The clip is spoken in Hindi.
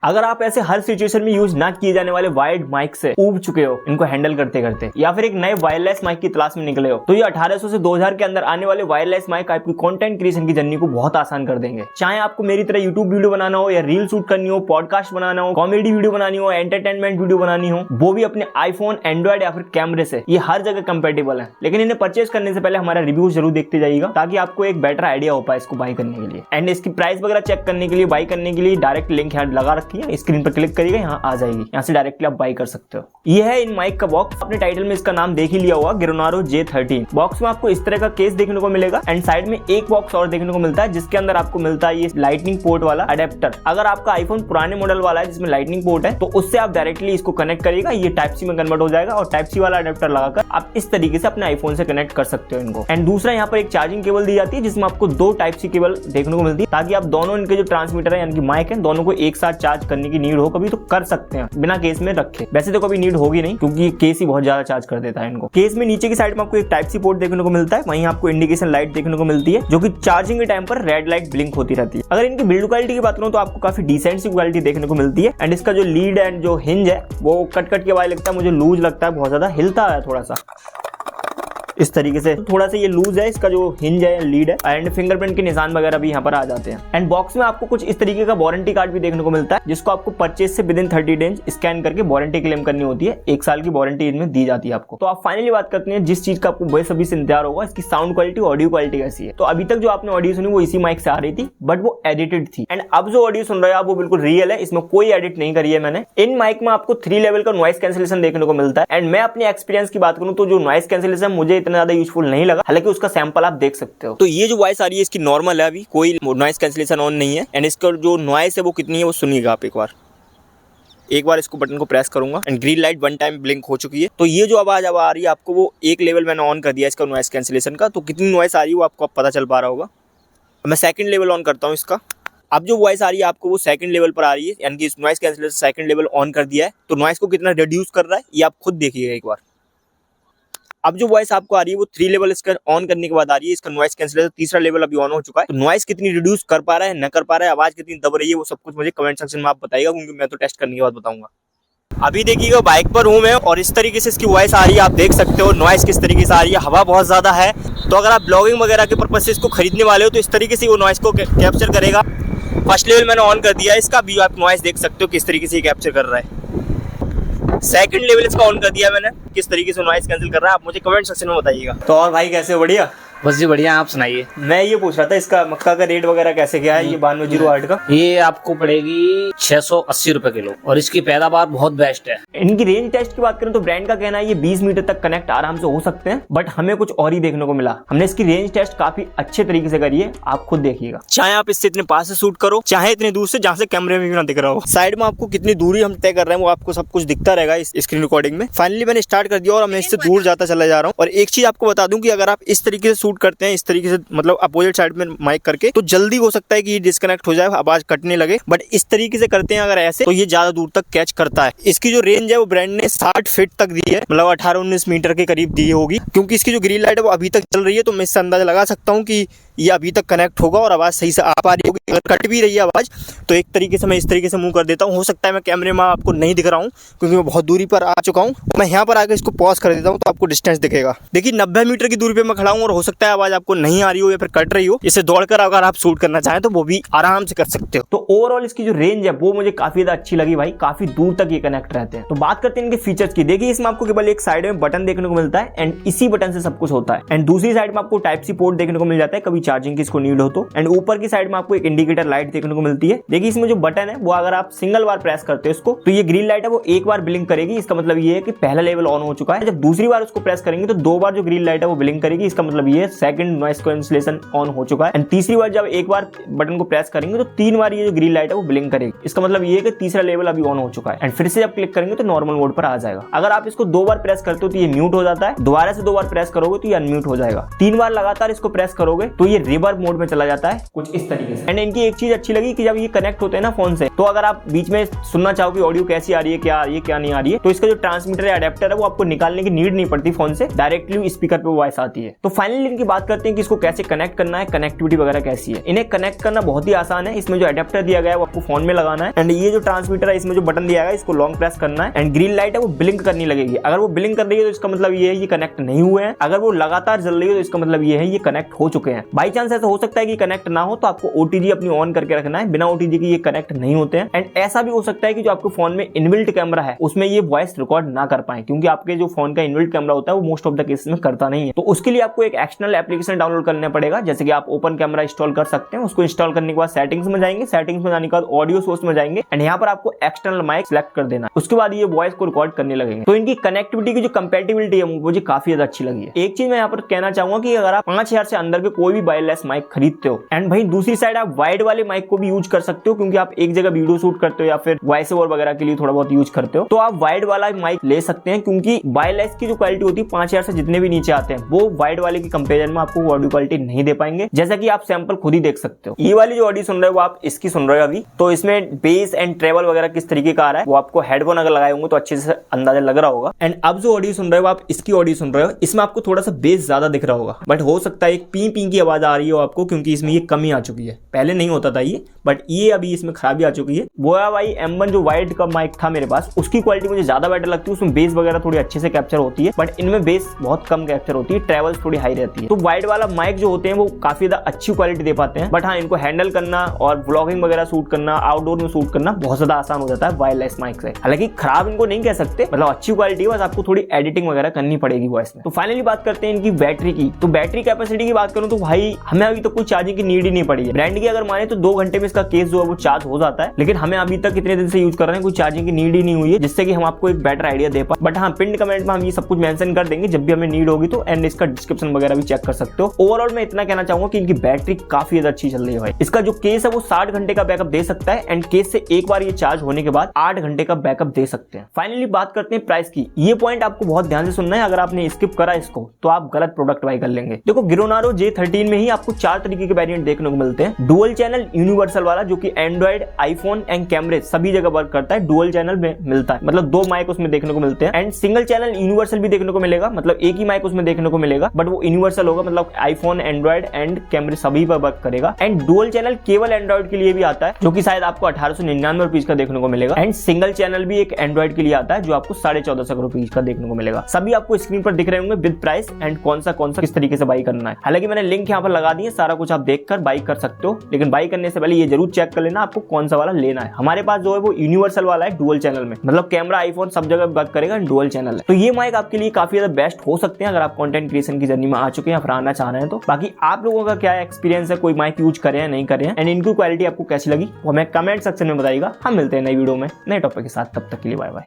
अगर आप ऐसे हर सिचुएशन में यूज ना किए जाने वाले वायर्ड माइक से ऊब चुके हो इनको हैंडल करते करते, या फिर एक नए वायरलेस माइक की तलाश में निकले हो, तो ये 1800 से 2000 के अंदर आने वाले वायरलेस माइक आपकी कंटेंट क्रिएशन की जर्नी को बहुत आसान कर देंगे। चाहे आपको मेरी तरह यूट्यूब वीडियो बनाना हो, या रील शूट करनी हो, पॉडकास्ट बनाना हो, कॉमेडी वीडियो बनानी हो, एंटरटेनमेंट वीडियो बनानी हो, वो भी अपने आईफोन, एंड्रॉइड या फिर कैमरे से, ये हर जगह कंपेटेबल है। लेकिन इन्हें परचेज करने से पहले हमारा रिव्यू जरूर देखते जाइएगा, ताकि आपको एक बेटर आइडिया हो पाए इसको बाय करने के लिए। एंड इसकी प्राइस वगैरह चेक करने के लिए, बाय करने के लिए डायरेक्ट लिंक यहाँ लगा रखी है, स्क्रीन पर क्लिक करिएगा, यहाँ आ जाएगी, यहाँ से डायरेक्टली आप बाय कर सकते हो। ये है इन माइक का बॉक्स। आपने टाइटल में इसका नाम देख ही लिया होगा, गिरोनारो J13। बॉक्स में आपको इस तरह का केस देखने को मिलेगा एंड साइड में एक बॉक्स और देखने को मिलता है, जिसके अंदर आपको मिलता है ये लाइटनिंग पोर्ट वाला अडेप्टर। अगर आपका आईफोन पुराने मॉडल वाला है जिसमें लाइटनिंग पोर्ट है, तो उससे आप डायरेक्टली इसको कनेक्ट करिएगा, ये टाइप सी में कन्वर्ट हो जाएगा और टाइप सी वाला अडेप्टर लगाकर आप इस तरीके से अपने आईफोन से कनेक्ट कर सकते हो इनको। एंड दूसरा यहाँ पर एक चार्जिंग केबल दी जाती है, जिसमें आपको दो टाइप सी केबल देखने को मिलती है, ताकि आप दोनों इनके जो ट्रांसमीटर है यानी कि माइक है, दोनों को एक साथ चार्ज करने की नीड हो कभी तो कर सकते हैं बिना केस में रखे। वैसे तो कभी नीड होगी नहीं, क्योंकि ये केस ही बहुत ज्यादा चार्ज कर देता है इनको। केस में नीचे की साइड में आपको एक टाइप सी पोर्ट देखने को मिलता है, वहीं आपको इंडिकेशन लाइट देखने को मिलती है, जो कि चार्जिंग के टाइम पर रेड लाइट ब्लिंक होती रहती है। अगर इनकी बिल्ड क्वालिटी की बात करूं तो आपको काफी डिसेंट सी क्वालिटी देखने को मिलती है। एंड इसका जो लीड एंड जो हिंज है वो कट के आवाज लगता है, मुझे लूज लगता है, बहुत ज्यादा हिलता है थोड़ा सा इस तरीके से, थोड़ा सा ये लूज है इसका जो हिंज है, लीड है। एंड फिंगरप्रिंट के निशान वगैरह भी यहाँ पर आ जाते हैं। एंड बॉक्स में आपको कुछ इस तरीके का वारंटी कार्ड भी देखने को मिलता है, जिसको आपको परचेज से विदिन 30 डेज स्कैन करके वारंटी क्लेम करनी होती है। 1 साल की वारंटी इनमें दी जाती है आपको। तो आप फाइनली बात करते हैं जिस चीज का आपको बेसब्री से इंतजार होगा, इसकी साउंड क्वालिटी, ऑडियो क्वालिटी कैसी है। तो अभी तक जो आपने ऑडियो सुनी वो इसी माइक से आ रही थी, बट वो एडिटेड थी। एंड अब जो ऑडियो सुन रहे हो आप वो बिल्कुल रियल है, इसमें कोई एडिट नहीं करी है मैंने। इन माइक में आपको 3 लेवल का नॉइस कैंसिलेशन देखने को मिलता है। एंड मैं अपने एक्सपीरियंस की बात करूं तो जो नॉइस कैंसिलेशन मुझे इतना ज्यादा यूजफुल नहीं लगा, हालांकि उसका सैंपल आप देख सकते हो। तो ये जो वॉइस आ रही है इसकी नॉर्मल है, अभी कोई नॉइस कैंसिलेशन ऑन नहीं है। एंड इसका जो नॉइस है वो कितनी है वो सुनिएगा आप एक बार इसको बटन को प्रेस करूंगा and green light 1 time blink हो चुकी है। तो ये जो आवाज अब आ रही है आपको, वो 1 लेवल मैंने ऑन कर दिया इसका नॉइस कैंसिलेशन का, तो कितनी नॉइस आ रही है वो आपको अब पता चल पा रहा होगा। मैं 2nd लेवल ऑन करता हूँ इसका। अब जो वॉइस आ रही है आपको वो 2nd लेवल पर आ रही है, यानी कि noise cancellation 2nd level on कर दिया है। तो नॉइस को कितना रिड्यूस कर रहा है ये आप खुद देखिएगा एक बार। अब जो वॉइस आपको आ रही है वो 3 लेवल इसका ऑन करने के बाद आ रही है। इसका नॉइस कैंसिलेशन 3रा लेवल अभी ऑन हो चुका है। तो नॉइस कितनी रिड्यूस कर पा रहा है, न कर पा रहा है, आवाज कितनी दब रही है, वो सब कुछ मुझे कमेंट सेक्शन में आप बताइएगा, क्योंकि मैं तो टेस्ट करने के बाद बताऊंगा। अभी देखिएगा बाइक पर हूं मैं और इस तरीके से इसकी वॉइस आ रही है, आप देख सकते हो नॉइस किस तरीके से आ रही है। हवा बहुत ज्यादा है, तो अगर आप ब्लॉगिंग वगैरह के पर्पज से इसको खरीदने वाले हो तो इस तरीके से वो नॉइस को कैप्चर करेगा। 1st लेवल मैंने ऑन कर दिया है इसका, भी आप नॉइस देख सकते हो किस तरीके से कैप्चर कर रहा है। 2nd लेवल इसका ऑन कर दिया मैंने, किस तरीके से नॉइस कैंसिल कर रहा है आप मुझे कमेंट सेक्शन में बताइएगा। तो और भाई कैसे हो? बढ़िया। बस जी बढ़िया, आप सुनाइए। मैं ये पूछ रहा था इसका मक्का का रेट वगैरह कैसे क्या है, ये 9208 का? ये आपको पड़ेगी 680 रुपए किलो और इसकी पैदावार बहुत बेस्ट है। इनकी रेंज टेस्ट की बात करें तो ब्रांड का कहना है ये 20 मीटर तक कनेक्ट आराम से हो सकते हैं, बट हमें कुछ और ही देखने को मिला। हमने इसकी रेंज टेस्ट काफी अच्छे तरीके से करी है, आप खुद देखिएगा। चाहे आप इससे इतने पास से शूट करो, चाहे इतने दूर से जहाँ से कैमरे में भी ना दिख रहा हो। साइड में आपको कितनी दूरी हम तय कर रहे हैं वो आपको सब कुछ दिखता रहेगा इस स्क्रीन रिकॉर्डिंग में। फाइनली मैंने स्टार्ट कर दिया और मैं इससे दूर जाता चला जा रहा हूँ। और एक चीज आपको बता दूं कि अगर आप इस तरीके से शूट करते हैं, इस तरीके से मतलब अपोजिट साइड में माइक करके, तो जल्दी हो सकता है कि ये डिस्कनेक्ट हो जाए, आवाज कटने लगे। बट इस तरीके से करते हैं अगर ऐसे, तो ये ज्यादा दूर तक कैच करता है। इसकी जो रेंज है वो ब्रांड ने 60 फीट तक दी है, मतलब 18-19 मीटर के करीब दी होगी। क्योंकि इसकी जो ग्रीन लाइट है वो अभी तक चल रही है, तो मैं इससे अंदाजा लगा सकता हूँ कि ये अभी तक कनेक्ट होगा और आवाज सही से आ पा रही होगी। अगर कट भी रही है आवाज तो एक तरीके से मैं इस तरीके से मुंह कर देता हूँ। हो सकता है मैं कैमरे में आपको नहीं दिख रहा हूँ क्योंकि मैं बहुत दूरी पर आ चुका हूँ। मैं यहाँ पर आकर इसको पॉज कर देता हूँ तो आपको डिस्टेंस दिखेगा। देखिए 90 मीटर की दूरी पे मैं खड़ा हूँ और हो सकता है आवाज आपको नहीं आ रही हो या फिर कट रही हो। इसे दौड़कर अगर आप शूट करना चाहें तो वो भी आराम से कर सकते हो। तो ओवरऑल इसकी जो रेंज है वो मुझे काफी ज्यादा अच्छी लगी भाई, काफी दूर तक ये कनेक्ट रहते हैं। तो बात करते हैं इनके फीचर्स की। देखिए इसमें आपको केवल एक साइड में बटन देखने को मिलता है एंड इसी बटन से सब कुछ होता है। एंड दूसरी साइड में आपको टाइप सी पोर्ट देखने को मिल जाता है, कभी चार्जिंग की इसको नीड हो तो। एंड ऊपर की साइड में आपको एक इंडिकेटर लाइट देखने को मिलती है। देखिए इसमें जो बटन है वो अगर आप सिंगल बार प्रेस करते हो इसको, तो ये ग्रीन लाइट है वो एक बार ब्लिंक करेगी। इसका मतलब ये है कि पहला लेवल ऑन हो चुका है। जब दूसरी बार उसको प्रेस करेंगे तो 2 बार जो ग्रीन लाइट है वो ब्लिंक करेगी। इसका मतलब ये 2nd नॉइस कैंसिलेशन ऑन हो चुका है। एंड तीसरी बार जब एक बार बटन को प्रेस करेंगे तो 3 बार ये जो ग्रीन लाइट है वो ब्लिंक करेगी। इसका मतलब ये है कि तीसरा लेवल अभी ऑन हो चुका है। एंड फिर से जब क्लिक करेंगे तो नॉर्मल मोड पर आ जाएगा। अगर आप इसको 2 बार प्रेस करते हो तो ये म्यूट हो जाता है, दोबारा से 2 बार प्रेस करोगे तो ये अनम्यूट हो जाएगा। 3 बार लगातार इसको प्रेस करोगे तो ये रिवर्ब मोड में चला जाता है, कुछ इस तरीके से। एंड इनकी एक चीज अच्छी लगी कि जब ये कनेक्ट होते हैं ना फोन से, तो अगर आप बीच में सुनना चाहो कि ऑडियो कैसी आ रही है, क्या आ रही है, क्या नहीं आ रही है, तो इसका जो ट्रांसमीटर या अडेप्टर है वो आपको निकालने की नीड नहीं पड़ती फोन से, डायरेक्टली स्पीकर पे वॉइस आती है। तो फाइनली इनकी बात करते हैं कि इसको कैसे कनेक्ट करना है, कनेक्टिविटी वगैरह कैसी है। इन्हें कनेक्ट करना बहुत ही आसान है। इसमें जो अडेप्टर दिया गया है वो आपको फोन में लगाना है एंड ये जो ट्रांसमीटर है इसमें जो बटन दिया गया है इसको लॉन्ग प्रेस करना है एंड ग्रीन लाइट है वो ब्लिंक करनी लगेगी। अगर वो ब्लिंक कर रही है तो इसका मतलब ये है ये कनेक्ट नहीं हुए हैं। अगर वो लगातार जल रही है तो इसका मतलब ये है ये कनेक्ट हो चुके हैं। बाई चांस ऐसा हो सकता है कि कनेक्ट ना हो तो आपको ओटीजी अपनी ऑन करके रखना है, बिना ओटीजी के ये कनेक्ट नहीं होते हैं। एंड ऐसा भी हो सकता है कि जो आपके फोन में इनबिल्ट कैमरा है उसमें ये वॉइस रिकॉर्ड ना कर पाए, क्योंकि आपके जो फोन का इनबिल्ट कैमरा होता है वो मोस्ट ऑफ द केसेस में करता नहीं है। तो उसके लिए आपको एक एक्सटर्नल एप्लीकेशन डाउनलोड करना पड़ेगा, जैसे कि आप ओपन कैमरा इंस्टॉल कर सकते हैं। उसको इंस्टॉल करने के बाद सेटिंग्स में जाएंगे, सेटिंग्स में जाने के बाद ऑडियो सोर्स में जाएंगे एंड यहाँ पर आपको एक्सटर्नल माइक सिलेक्ट कर देना। उसके बाद ये वॉइस को रिकॉर्ड करने लगेंगे। तो इनकी कनेक्टिविटी की जो कंपैटिबिलिटी है मुझे काफी ज्यादा अच्छी लगी है। एक चीज मैं यहाँ पर कहना चाहूंगा कि अगर आप 5000 से अंदर के कोई भी वायरलेस माइक खरीदते हो एंड भाई दूसरी साइड आप वाइड वाले माइक को भी यूज कर सकते हो, क्योंकि आप एक जगह वीडियो शूट करते हो या फिर वॉइस ओवर वगैरह के लिए थोड़ा बहुत यूज करते हो, तो आप वाइड वाला माइक ले सकते हैं। क्योंकि वायरलेस की जो क्वालिटी होती है 5000 से जितने भी नीचे आते हैं वो वाइड वाले की कंपेरिजन में आपको ऑडियो क्वालिटी नहीं दे पाएंगे, जैसा कि आप सैंपल खुद ही देख सकते हो। ये वाली जो ऑडियो सुन रहे हो वो आप इसकी सुन रहे हो अभी, तो इसमें बेस एंड ट्रेवल वगैरह किस तरीके का आ रहा है वो आपको हेडफोन अगर लगाए होंगे तो अच्छे से अंदाजा लग रहा होगा। एंड अब जो ऑडियो सुन रहे हो आप इसकी ऑडियो सुन रहे हो, इसमें आपको थोड़ा सा बेस ज्यादा दिख रहा होगा, बट हो सकता है एक पी पी की आवाज आ रही हो आपको, क्योंकि इसमें ये कमी आ चुकी है। पहले नहीं होता था ये, बट ये अभी इसमें खराबी आ चुकी है। वो भाई M1 जो वाइड का माइक था मेरे पास, उसकी क्वालिटी मुझे ज्यादा बेटर लगती है, उसमें बेस वगैरह थोड़ी अच्छे से कैप्चर होती है, बट इनमें बेस बहुत कम कैप्चर होती है, ट्रेवल्स थोड़ी हाई रहती है। तो वाइड वाला माइक जो होते हैं वो काफी ज्यादा अच्छी क्वालिटी दे पाते हैं, बट हाँ इनको हैंडल करना और व्लॉगिंग वगैरह शूट करना, आउटडोर में शूट करना बहुत ज्यादा आसान हो जाता है वायरलेस माइक से। हालांकि खराब इनको नहीं कह सकते, मतलब अच्छी क्वालिटी है, बस आपको थोड़ी एडिटिंग वगैरह करनी पड़ेगी वॉइस में। तो फाइनली बात करते हैं इनकी बैटरी की। तो बैटरी कैपेसिटी की बात करूं तो भाई हमें अभी तक कोई चार्जिंग की नीड ही नहीं पड़ी है। ब्रांड की अगर माने तो 2 घंटे में इसका केस जो है वो चार्ज हो जाता है, लेकिन हमें अभी तक कितने दिन से यूज कर रहे हैं कोई चार्जिंग की नीड ही नहीं हुई है, जिससे कि हम आपको एक बेटर आइडिया दे पाए। बट हाँ पिन कमेंट में हम ये सब कुछ मेंशन कर देंगे जब भी हमें नीड होगी तो, एंड इसका डिस्क्रिप्शन वगैरह भी चेक कर सकते हो। ओवरऑल मैं इतना कहना चाहूंगा कि इनकी बैटरी काफी ज्यादा अच्छी चल रही है भाई। इसका जो केस है वो 60 घंटे का बैकअप दे सकता है एंड केस से एक बार ये चार्ज होने के बाद 8 घंटे का बैकअप दे सकते हैं। फाइनली बात करते हैं प्राइस की। ये पॉइंट आपको बहुत ध्यान से सुनना है, अगर आपने स्किप करा इसको तो आप गलत प्रोडक्ट बाय कर लेंगे। देखो गिरोनारो J13 में ही आपको 4 तरीके के वेरिएंट देखने को मिलते हैं। डुअल चैनल यूनिवर्सल वाला जो कि एंड्रॉइड, आईफोन एंड कैमरे सभी जगह वर्क करता है, डुअल चैनल में मिलता है, मतलब 2 माइक उसमें देखने को मिलते हैं। एंड सिंगल चैनल यूनिवर्सल भी देखने को मिलेगा, मतलब एक ही माइक उसमें देखने को मिलेगा, बट वो यूनिवर्सल होगा, मतलब आईफोन, एंड्रॉइड एंड कैमरे सभी पर वर्क करेगा। एंड डुअल चैनल केवल एंड्रॉइड के लिए भी आता है, जो कि शायद आपको 1899 रुपीज का देखने को मिलेगा। एंड सिंगल चैनल भी एक एंड्रॉइड के लिए आता है जो आपको 1450 रुपीज का देखने को मिलेगा। सभी आपको स्क्रीन पर दिख रहे होंगे विद प्राइस एंड कौन सा किस तरीके से बाई करना है। हालांकि मैंने लिंक यहाँ पर लगा दिए, सारा कुछ आप देखकर बाई कर सकते हो, लेकिन बाई करने से पहले ये जरूर चेक कर लेना आपको कौन सा वाला लेना है। हमारे पास जो है वो यूनिवर्सल वाला है डुअल चैनल में, मतलब कैमरा, आईफोन सब जगह वर्क करेगा, डुअल चैनल है। तो ये माइक आपके लिए काफी ज्यादा बेस्ट हो सकते हैं अगर आप कंटेंट क्रिएशन की जर्नी में आ चुके हैं या फिर आना चाह रहे हैं तो। बाकी आप लोगों का क्या एक्सपीरियंस है, कोई माइक यूज करे हैं नहीं करे हैं, एंड इनकी क्वालिटी आपको कैसी लगी वो हमें कमेंट सेक्शन में बताइएगा। हम मिलते हैं नई वीडियो में नए टॉपिक के साथ, तब तक के लिए बाय बाय।